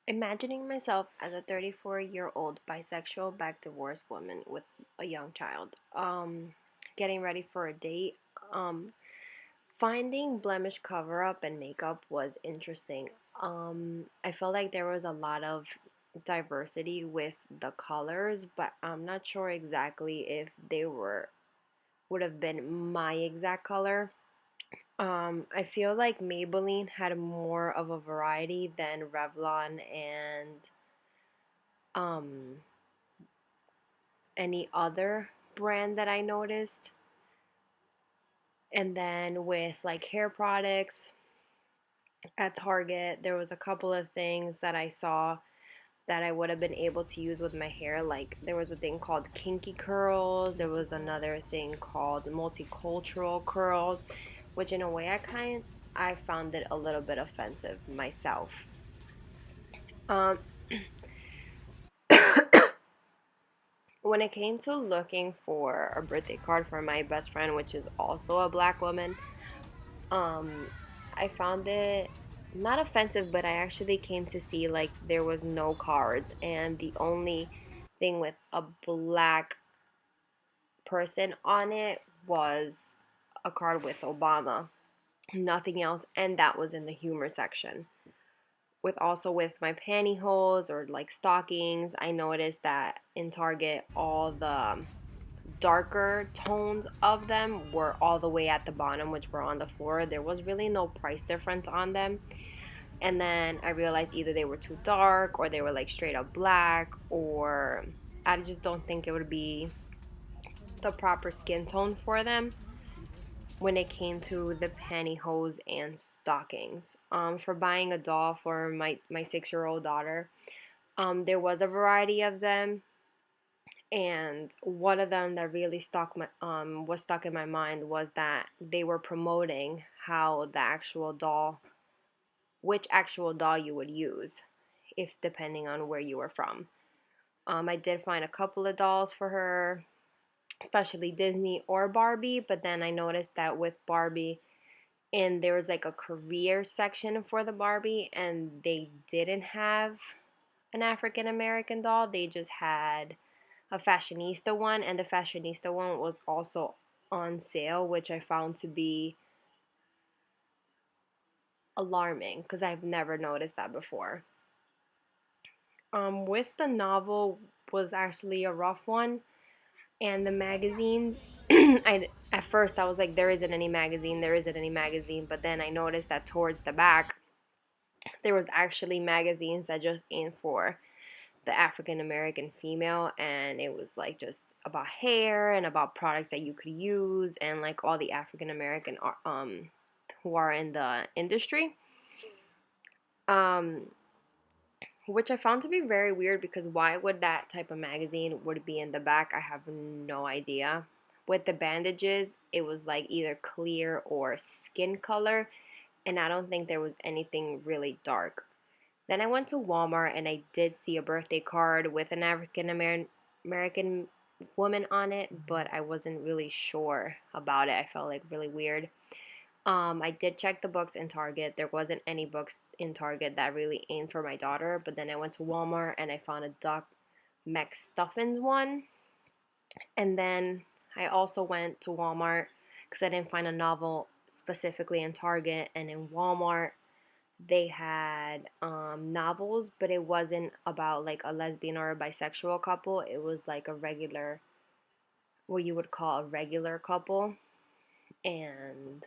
Imagining myself as a 34-year-old bisexual back divorced woman with a young child. Getting ready for a date. Um, Finding blemish cover up and makeup was interesting. I felt like there was a lot of diversity with the colors, but I'm not sure exactly if they would have been my exact color. I feel like Maybelline had more of a variety than Revlon and um any other brand that I noticed. And then with like hair products at Target, there was a couple of things that I saw that I would have been able to use with my hair. Like there was a thing called kinky curls, there was another thing called multicultural curls, which in a way I found it a little bit offensive myself. Um when it came to looking for a birthday card for my best friend, which is also a black woman, um I found it not offensive, but I actually came to see like there was no cards, and the only thing with a black person on it was a card with Obama, nothing else, and that was in the humor section. With my pantyhose or like stockings, I noticed that in Target all the darker tones of them were all the way at the bottom, which were on the floor. There was really no price difference on them. And then I realized either they were too dark or they were like straight up black, or I just don't think it would be the proper skin tone for them when it came to the pantyhose and stockings. For buying a doll for my 6-year-old daughter, there was a variety of them, and one of them that really was stuck in my mind was that they were promoting how which actual doll you would use, if depending on where you were from. I did find a couple of dolls for her, especially Disney or Barbie, but then I noticed that with Barbie, and there was like a career section for the Barbie, and they didn't have an African American doll. They just had a fashionista one, and the fashionista one was also on sale, which I found to be alarming because I've never noticed that before. With the novel was actually a rough one, and the magazines. At first I was like, there isn't any magazine, but then I noticed that towards the back there was actually magazines that just aimed for the African American female, and it was like just about hair and about products that you could use, and like all the African American who are in the industry. Um which I found to be very weird, because why would that type of magazine would be in the back? I have no idea. With the bandages, it was like either clear or skin color, and I don't think there was anything really dark. Then I went to Walmart and I did see a birthday card with an American woman on it, but I wasn't really sure about it. I felt like really weird. I did check the books in Target. There wasn't any books in Target that really aimed for my daughter, but then I went to Walmart and I found a Doc McStuffins one. And then I also went to Walmart because I didn't find a novel specifically in Target, and in Walmart they had novels, but it wasn't about like a lesbian or a bisexual couple. It was like a regular, what you would call a regular couple. And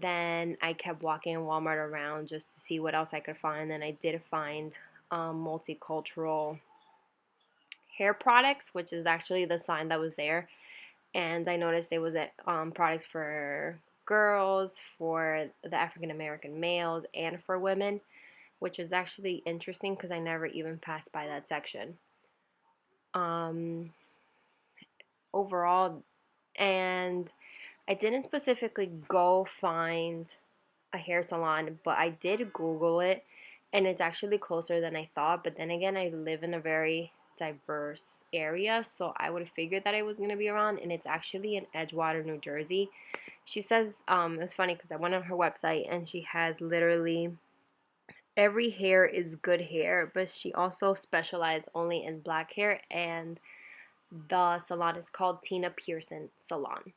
then I kept walking in Walmart around just to see what else I could find. And I did find multicultural hair products, which is actually the sign that was there. And I noticed there was products for girls, for the African American males, and for women, which is actually interesting because I never even passed by that section. Um, Overall, and I didn't specifically go find a hair salon, but I did Google it, and it's actually closer than I thought. But then again, I live in a very diverse area, so I would have figured that it was going to be around, and it's actually in Edgewater, New Jersey. She says, it's funny because I went on her website and she has literally every hair is good hair, but she also specialized only in black hair, and the salon is called Tina Pearson Salon.